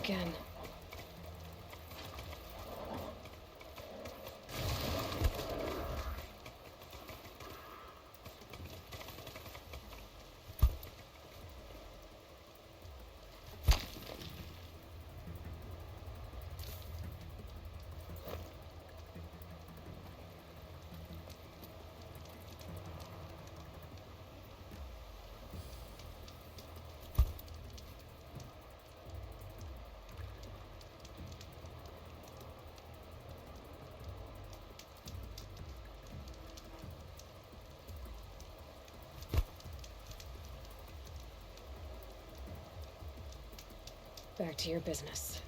again. Back to your business.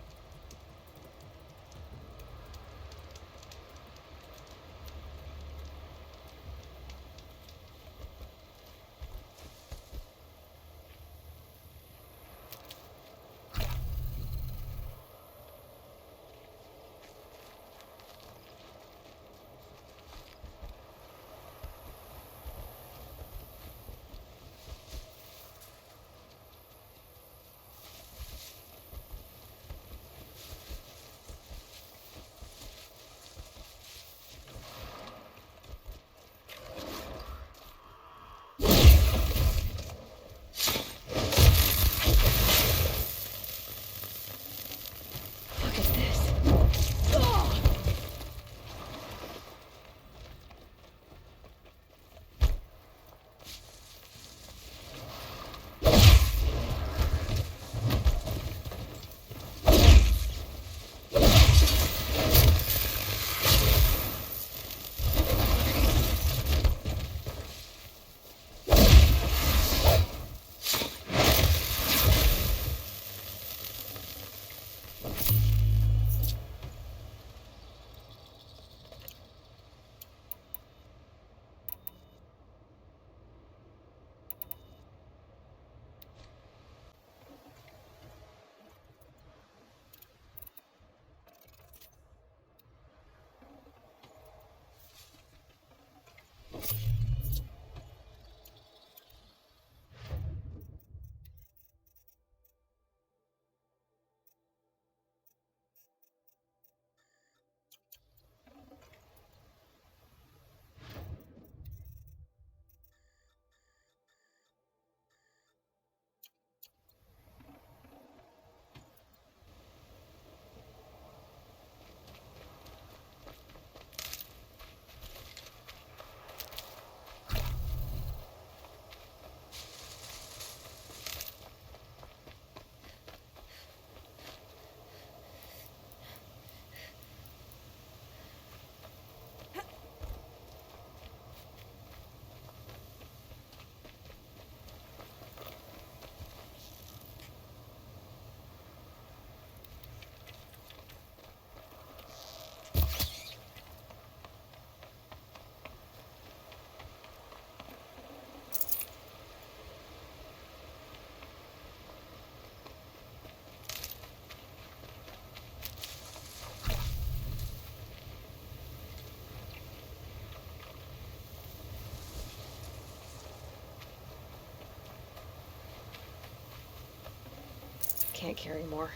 Can't carry more.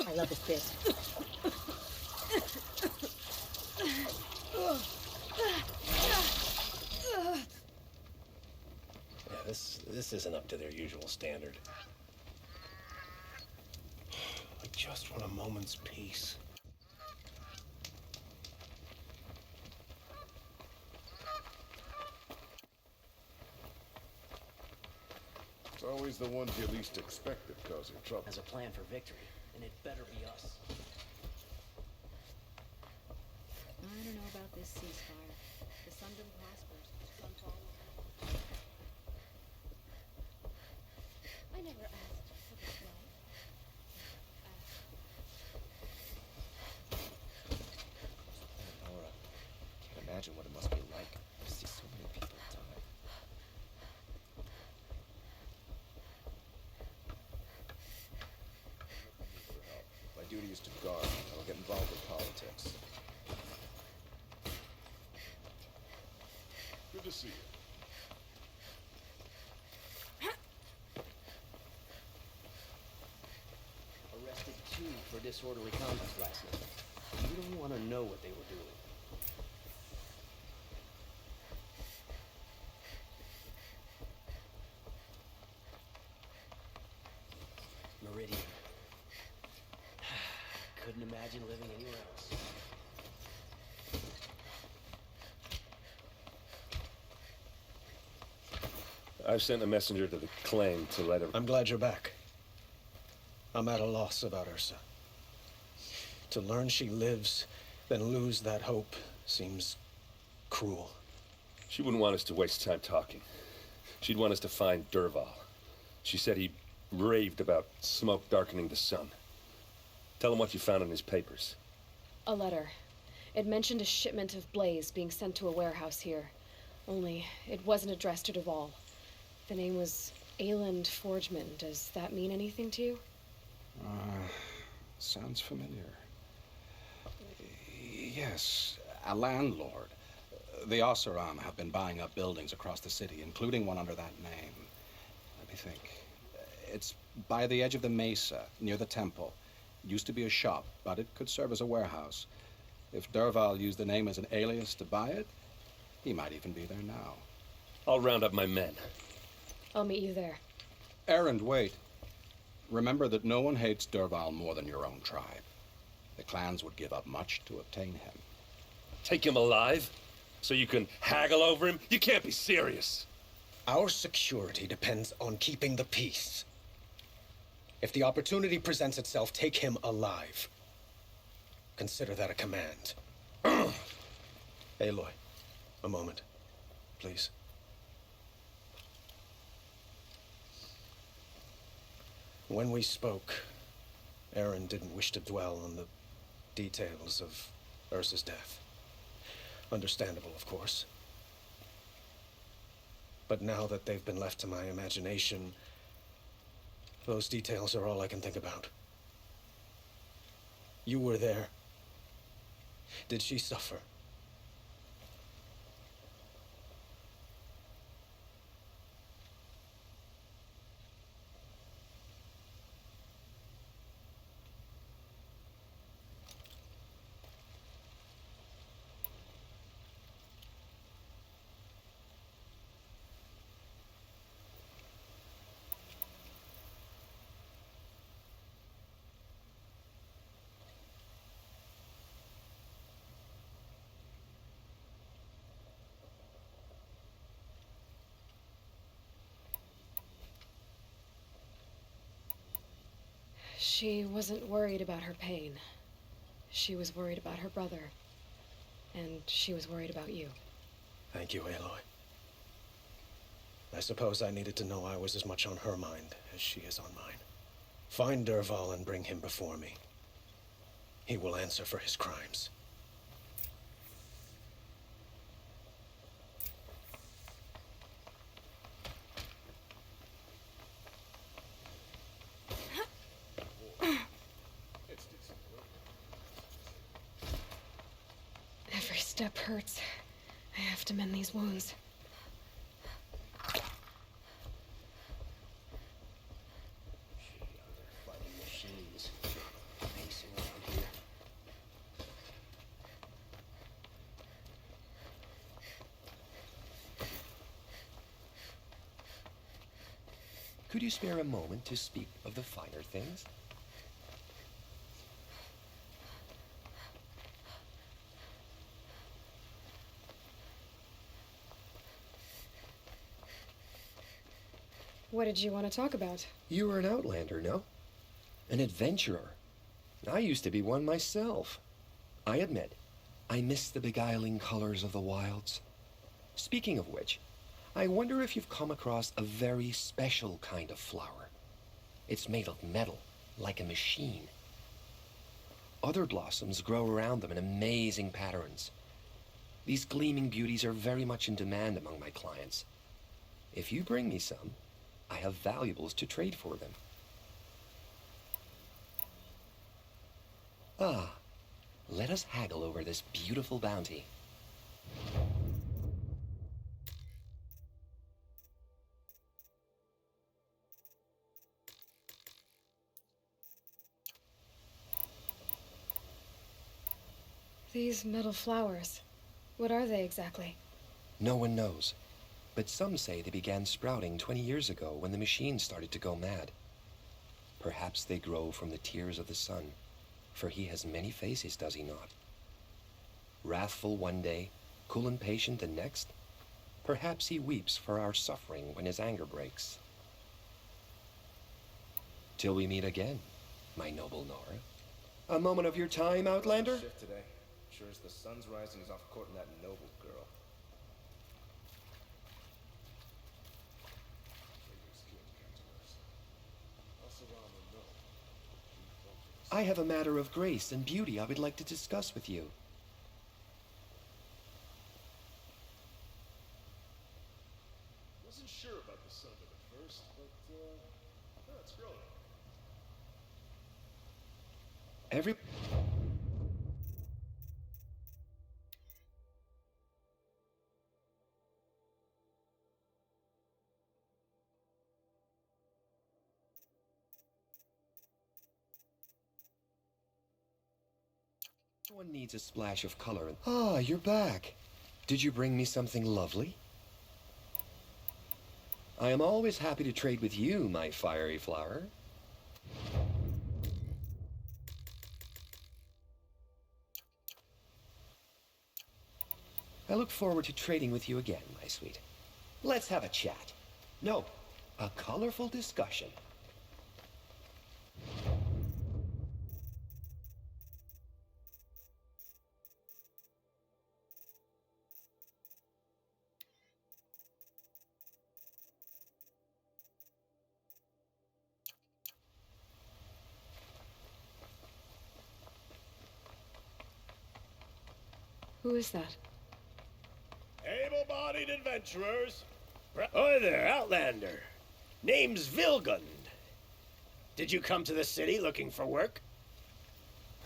I love this bit. Yeah, this isn't up to their usual standard. I just want a moment's peace. It's always the ones you least expect that cause you trouble. Has a plan for victory, and it better be us. I don't know about this ceasefire. The Sunderland Whispers. Sunfall. I never asked for this life. Laura, can't imagine what it must be like to see so many people die. My duty is to guard. I don't get involved with politics. Good to see you. Arrested 2 for disorderly conduct last night. You don't want to know what they were doing. Meridian. Couldn't imagine living anywhere else. I've sent a messenger to the claim to let him... I'm glad you're back. I'm at a loss about Ursa. To learn she lives, then lose that hope seems cruel. She wouldn't want us to waste time talking. She'd want us to find Derval. She said he raved about smoke darkening the sun. Tell him what you found in his papers. A letter. It mentioned a shipment of blaze being sent to a warehouse here. Only, it wasn't addressed to Derval. The name was Ayland Forgeman. Does that mean anything to you? Sounds familiar. Yes, a landlord. The ACER have been buying up buildings across the city, including one under that name. Let me think. It's by the edge of the mesa, near the temple. Used to be a shop, but it could serve as a warehouse. If Derval used the name as an alias to buy it, he might even be there now. I'll round up my men. I'll meet you there. Errand, wait. Remember that no one hates Derval more than your own tribe. The clans would give up much to obtain him. Take him alive? So you can haggle over him? You can't be serious. Our security depends on keeping the peace. If the opportunity presents itself, take him alive. Consider that a command. Aloy, a moment, please. When we spoke, Aaron didn't wish to dwell on the details of Ursa's death. Understandable, of course. But now that they've been left to my imagination, those details are all I can think about. You were there. Did she suffer? She wasn't worried about her pain. She was worried about her brother. And she was worried about you. Thank you, Aloy. I suppose I needed to know I was as much on her mind as she is on mine. Find Derval and bring him before me. He will answer for his crimes. Every step hurts. I have to mend these wounds. Fighting machines. They Could you spare a moment to speak of the finer things? What did you want to talk about? You were an outlander, no? An adventurer. I used to be one myself. I admit, I miss the beguiling colors of the wilds. Speaking of which, I wonder if you've come across a very special kind of flower. It's made of metal, like a machine. Other blossoms grow around them in amazing patterns. These gleaming beauties are very much in demand among my clients. If you bring me some, I have valuables to trade for them. Ah, let us haggle over this beautiful bounty. These metal flowers. What are they exactly? No one knows, but some say they began sprouting 20 years ago when the machines started to go mad. Perhaps they grow from the tears of the sun, for he has many faces, does he not? Wrathful one day, cool and patient the next. Perhaps he weeps for our suffering when his anger breaks. Till we meet again, my noble Nora. A moment of your time, Outlander? Shift today. Sure as the sun's rising, he's off courting that noble girl. I have a matter of grace and beauty I would like to discuss with you. Wasn't sure about the son of it at first, but it's growing. Every... One needs a splash of color. Ah, you're back. Did you bring me something lovely? I am always happy to trade with you, my fiery flower. I look forward to trading with you again, my sweet. Let's have a chat. No, a colorful discussion. Who is that? Able-bodied adventurers. Oi there, Outlander. Name's Vilgund. Did you come to the city looking for work?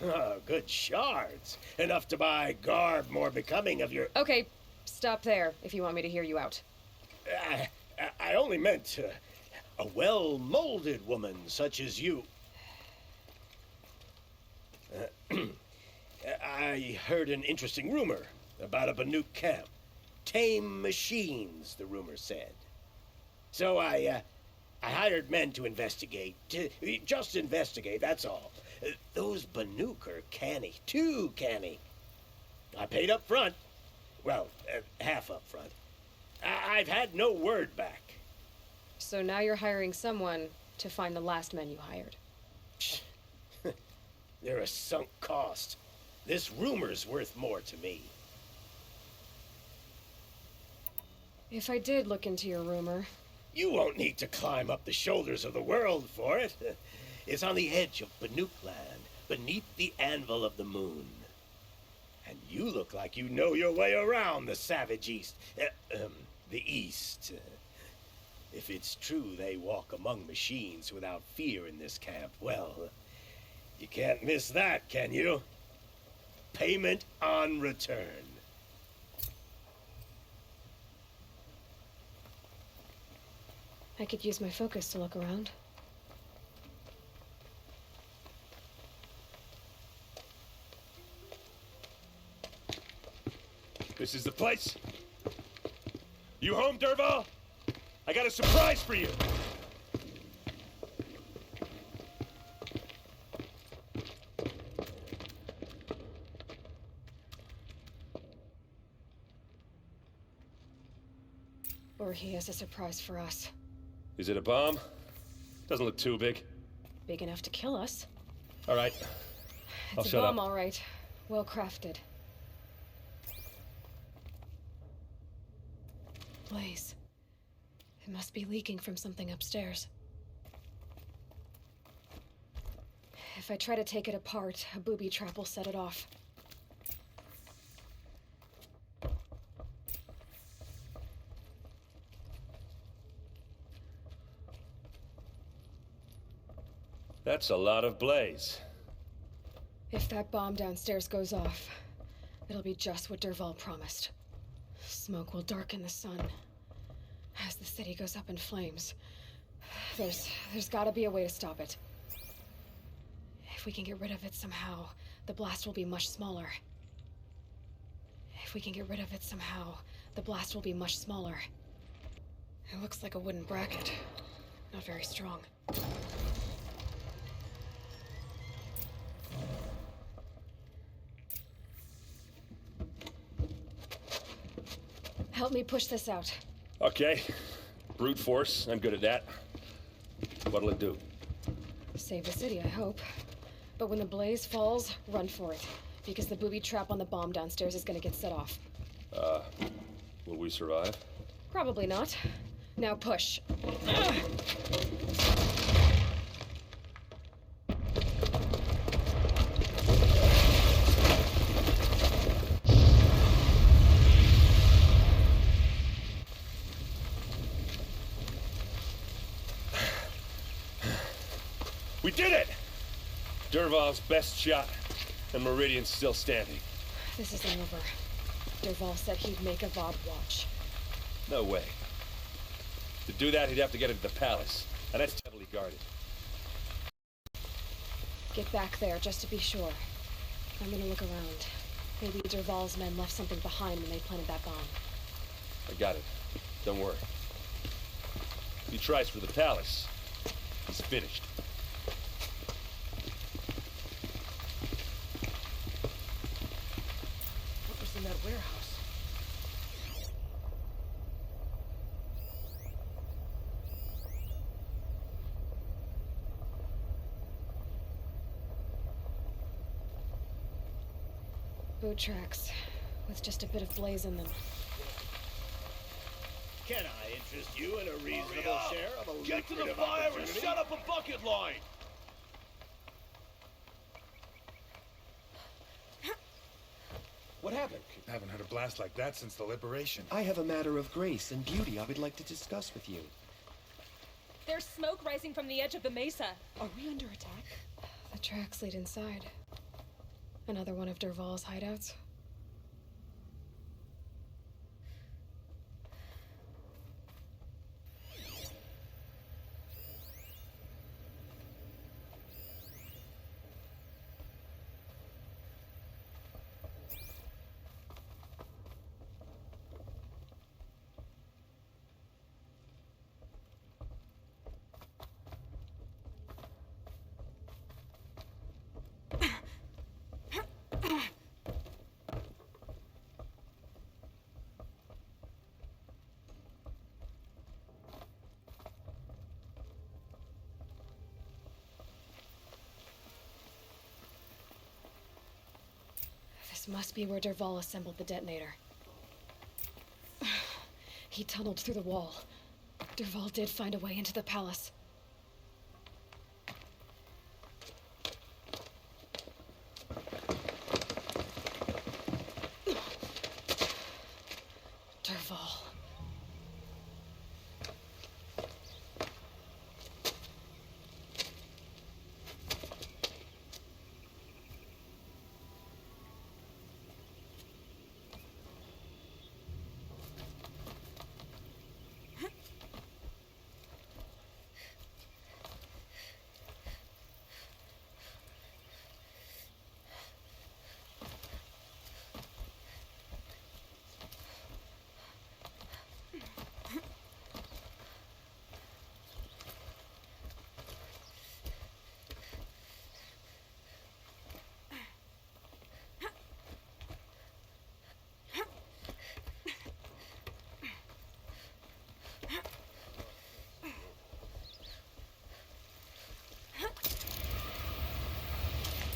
Oh, good shards. Enough to buy garb more becoming of your... Okay, stop there if you want me to hear you out. I only meant a well-molded woman such as you. I heard an interesting rumor about a Banuk camp. Tame machines, the rumor said. So I hired men to investigate. Just investigate, that's all. Those Banuk are canny, too canny. I paid up front. Well, half up front. I've had no word back. So now you're hiring someone to find the last men you hired. They're a sunk cost. This rumor's worth more to me. If I did look into your rumor... You won't need to climb up the shoulders of the world for it. It's on the edge of Banuk land, beneath the anvil of the moon. And you look like you know your way around the savage east. The east. If it's true they walk among machines without fear in this camp, well, you can't miss that, can you? Payment on return. I could use my focus to look around. This is the place. You home, Derval? I got a surprise for you. Or he has a surprise for us. Is it a bomb? Doesn't look too big. Big enough to kill us. All right. I'll It's a shut bomb, up. all right. Well crafted. Blaze. It must be leaking from something upstairs. If I try to take it apart, a booby trap will set it off. That's a lot of blaze. If that bomb downstairs goes off, it'll be just what Dervahl promised. Smoke will darken the sun. As the city goes up in flames, there's gotta be a way to stop it. If we can get rid of it somehow, the blast will be much smaller. If we can get rid of it somehow, the blast will be much smaller. It looks like a wooden bracket. Not very strong. Help me push this out. Okay. Brute force, I'm good at that. What'll it do? Save the city, I hope. But when the blaze falls, run for it. Because the booby trap on the bomb downstairs is gonna get set off. Will we survive? Probably not. Now push. We did it! Dervahl's best shot, and Meridian's still standing. This isn't over. Dervahl said he'd make a Vob watch. No way. To do that, he'd have to get into the palace, and that's heavily guarded. Get back there, just to be sure. I'm gonna look around. Maybe Dervahl's men left something behind when they planted that bomb. I got it. Don't worry. If he tries for the palace, he's finished. What was in that warehouse? Boot tracks, with just a bit of blaze in them. Can I interest you in a reasonable share of a Get to the lucrative fire and opportunity? set up a bucket line! What happened? Haven't had a blast like that since the liberation. I have a matter of grace and beauty I would like to discuss with you. There's smoke rising from the edge of the mesa. Are we under attack? The tracks lead inside. Another one of Dervahl's hideouts. This must be where Dervahl assembled the detonator. He tunneled through the wall. Dervahl did find a way into the palace. Dervahl.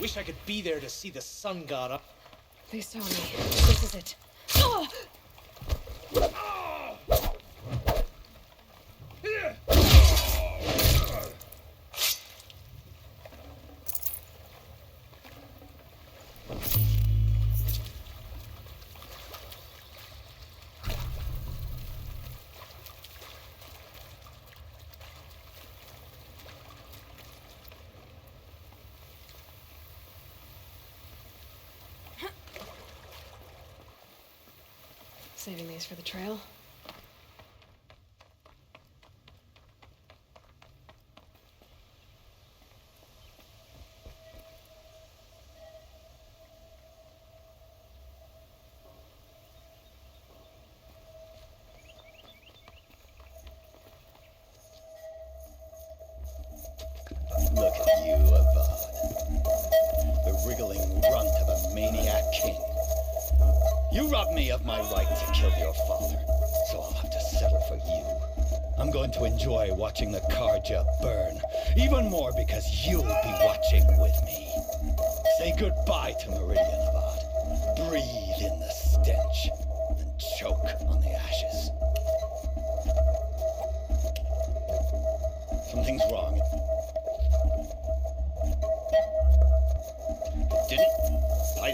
Wish I could be there to see the sun god up. They saw me. This is it. Oh! Saving these for the trail. Look at you, Avad. The wriggling runt of a maniac king. You robbed me of my right to kill your father, so I'll have to settle for you. I'm going to enjoy watching the Karja burn, even more because you'll be watching with me. Say goodbye to Meridian, Avad. Breathe in the stench, and choke on the ashes. Something's wrong.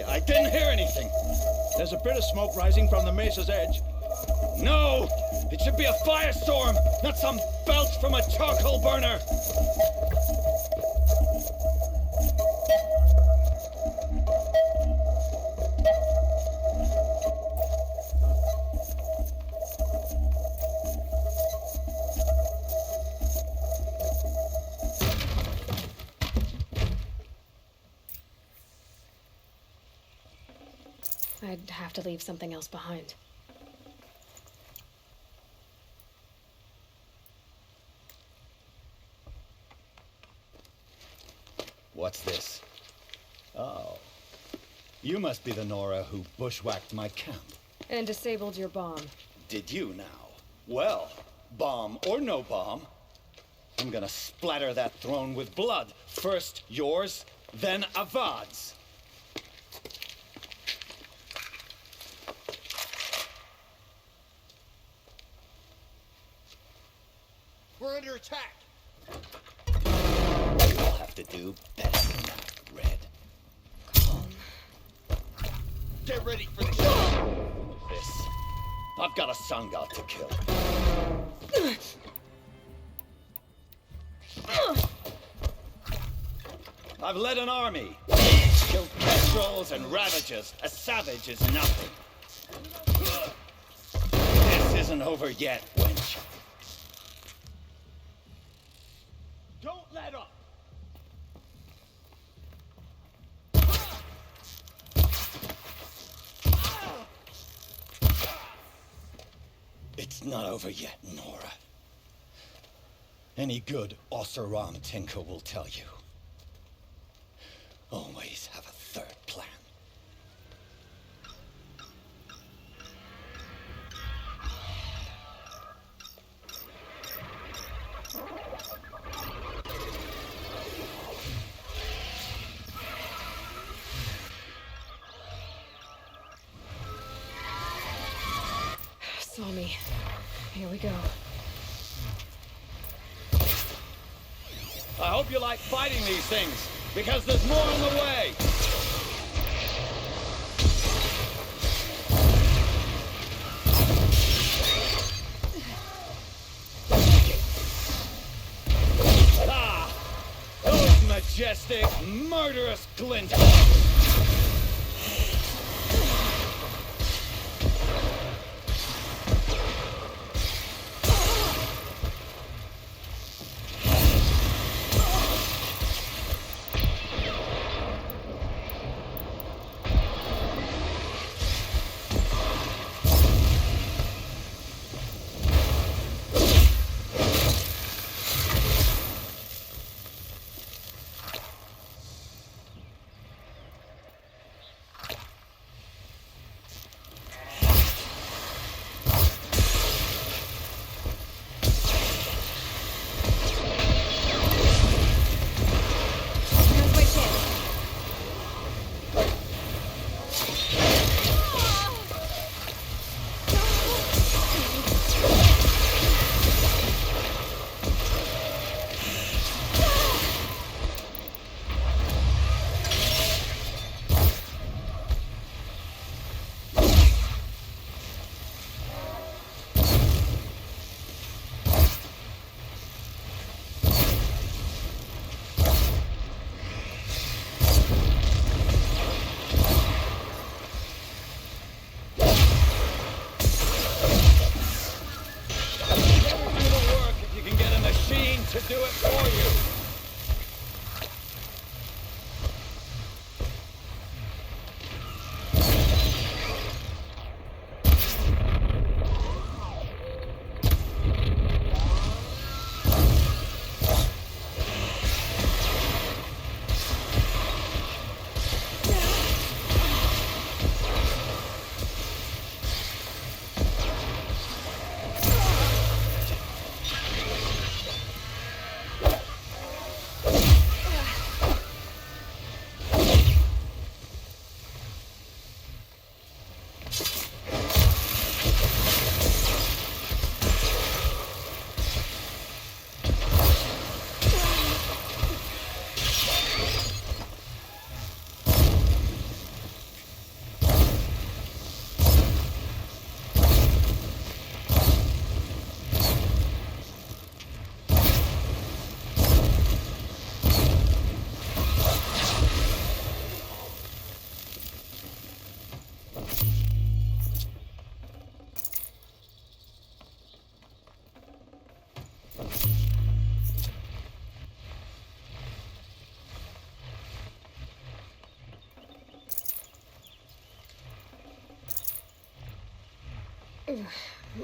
I didn't hear anything. There's a bit of smoke rising from the mesa's edge. No! It should be a firestorm, not some belch from a charcoal burner! I'd have to leave something else behind. What's this? Oh. You must be the Nora who bushwhacked my camp. And disabled your bomb. Did you now? Well, bomb or no bomb, I'm gonna splatter that throne with blood. First yours, then Avad's. We're under attack. You'll have to do better than that, Red. Calm. Get ready for the show. This. I've got a sun god to kill. I've led an army. Killed kestrels and ravagers. A savage is nothing. This isn't over yet, wench. Don't let up. It's not over yet, Nora. Any good Oseram tinker will tell you. Always have a third plan. Saw me. Here we go. I hope you like fighting these things, because there's more on the way! Ah! Those majestic, murderous glint!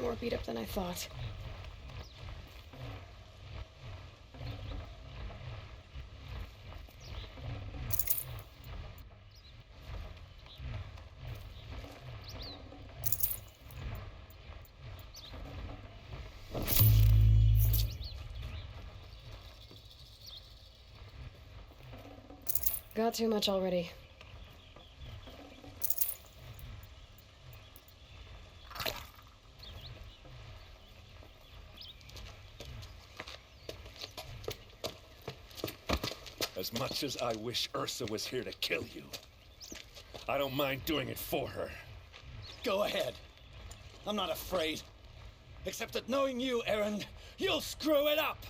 More beat up than I thought. Got too much already. As much as I wish Ursa was here to kill you, I don't mind doing it for her. Go ahead. I'm not afraid. Except that knowing you, Aaron, you'll screw it up!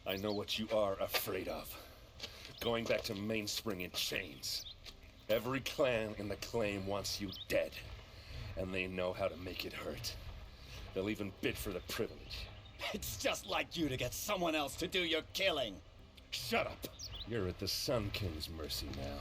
I know what you are afraid of. Going back to Mainspring in chains. Every clan in the claim wants you dead. And they know how to make it hurt. They'll even bid for the privilege. It's just like you to get someone else to do your killing. Shut up! You're at the Sun King's mercy now.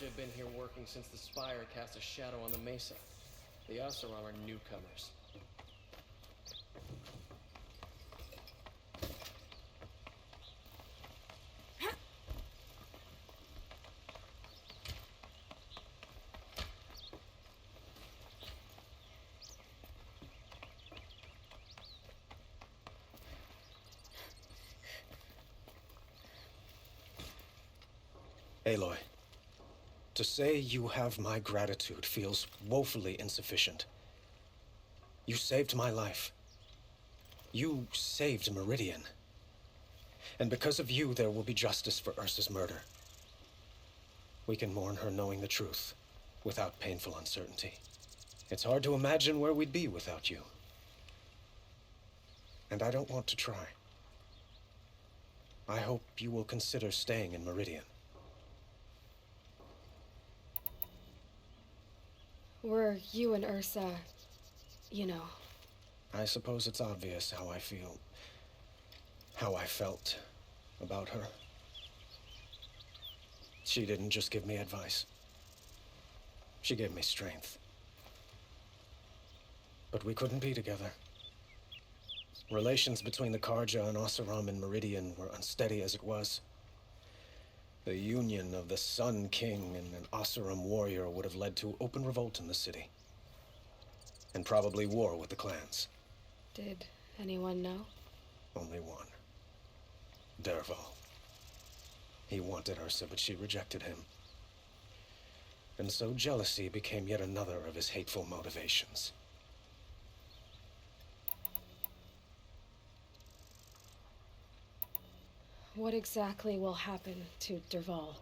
Have been here working since the Spire cast a shadow on the Mesa. The ACER are newcomers. Aloy. To say you have my gratitude feels woefully insufficient. You saved my life. You saved Meridian. And because of you, there will be justice for Ursa's murder. We can mourn her knowing the truth, without painful uncertainty. It's hard to imagine where we'd be without you. And I don't want to try. I hope you will consider staying in Meridian. Were you and Ursa, you know? I suppose it's obvious how I feel, how I felt about her. She didn't just give me advice. She gave me strength. But we couldn't be together. Relations between the Karja and Oseram in Meridian were unsteady as it was. The union of the Sun King and an Oseram warrior would have led to open revolt in the city. And probably war with the clans. Did anyone know? Only one. Dervahl. He wanted Ursa, but she rejected him. And so jealousy became yet another of his hateful motivations. What exactly will happen to Dervahl?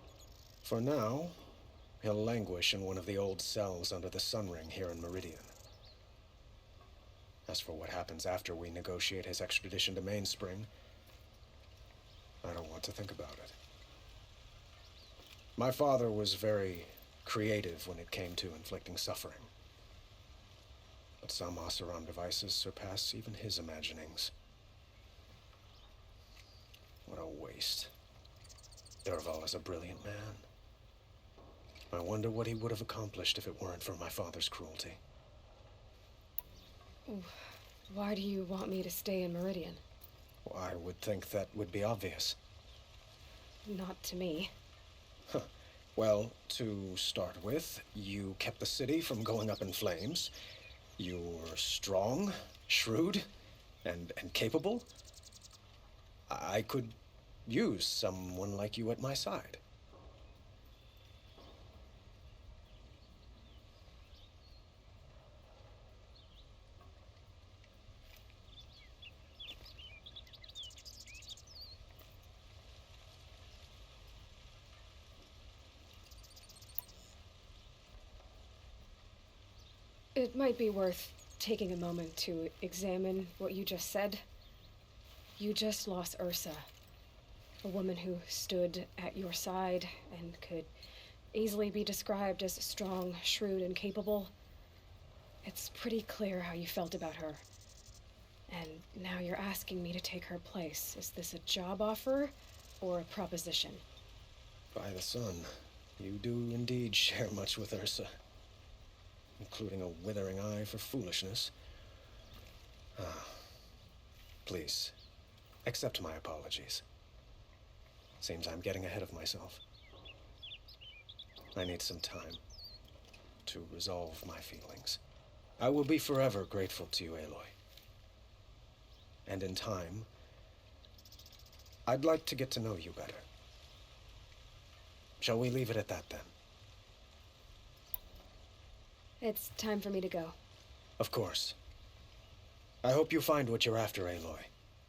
For now, he'll languish in one of the old cells under the Sun Ring here in Meridian. As for what happens after we negotiate his extradition to Mainspring, I don't want to think about it. My father was very creative when it came to inflicting suffering. But some Oseram devices surpass even his imaginings. What a waste. Dervahl is a brilliant man. I wonder what he would have accomplished if it weren't for my father's cruelty. Why do you want me to stay in Meridian? Well, I would think that would be obvious. Not to me. Well, to start with, you kept the city from going up in flames. You were strong, shrewd, and capable. I could use someone like you at my side. It might be worth taking a moment to examine what you just said. You just lost Ursa, a woman who stood at your side and could easily be described as strong, shrewd, and capable. It's pretty clear how you felt about her. And now you're asking me to take her place. Is this a job offer or a proposition? By the sun, you do indeed share much with Ursa, including a withering eye for foolishness. Please, accept my apologies. Seems I'm getting ahead of myself. I need some time to resolve my feelings. I will be forever grateful to you, Aloy. And in time, I'd like to get to know you better. Shall we leave it at that, then? It's time for me to go. Of course. I hope you find what you're after, Aloy.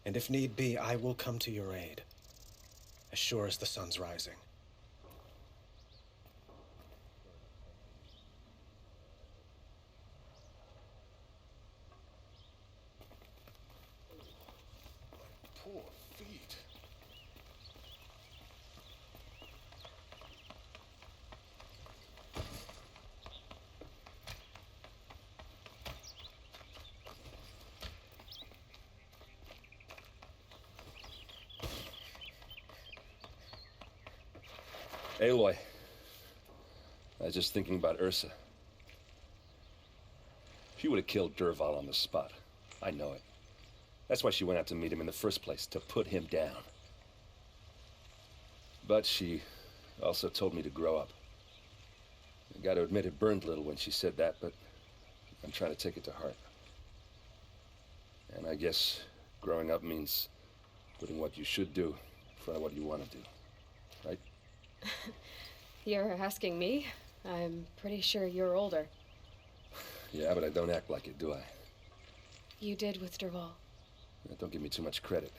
And if need be, I will come to your aid. As sure as the sun's rising. Poor feet. Aloy, I was just thinking about Ursa. She would have killed Dervahl on the spot. I know it. That's why she went out to meet him in the first place, to put him down. But she also told me to grow up. I gotta admit it burned a little when she said that, but I'm trying to take it to heart. And I guess growing up means putting what you should do in front of what you want to do, right? You're asking me? I'm pretty sure you're older. Yeah, but I don't act like it, do I? You did with Dervahl. Don't give me too much credit.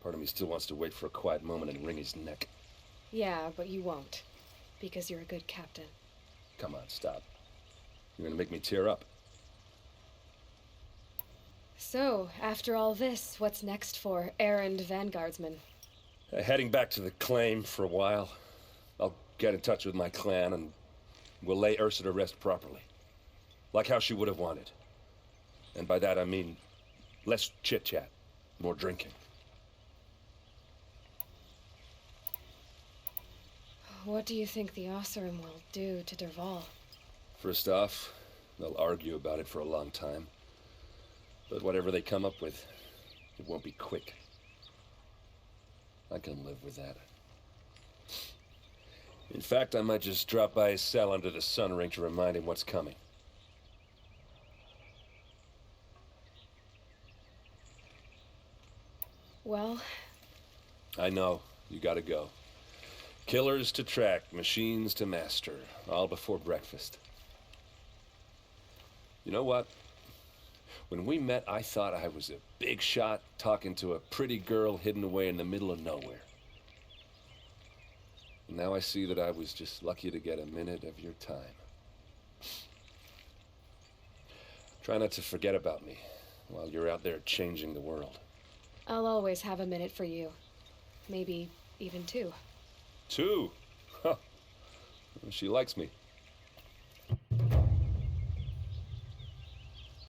Part of me still wants to wait for a quiet moment and wring his neck. Yeah, but you won't. Because you're a good captain. Come on, stop. You're gonna make me tear up. So, after all this, what's next for errand vanguardsman? Heading back to the claim for a while. I'll get in touch with my clan and we'll lay Ursa to rest properly. Like how she would have wanted. And by that I mean less chit-chat, more drinking. What do you think the ACER will do to Dervahl? First off, they'll argue about it for a long time. But whatever they come up with, it won't be quick. I can live with that. In fact, I might just drop by his cell under the sun ring to remind him what's coming. Well... I know. You gotta go. Killers to track, machines to master. All before breakfast. You know what? When we met, I thought I was a big shot talking to a pretty girl hidden away in the middle of nowhere. And now I see that I was just lucky to get a minute of your time. Try not to forget about me while you're out there changing the world. I'll always have a minute for you. Maybe even two. 2? Huh. She likes me.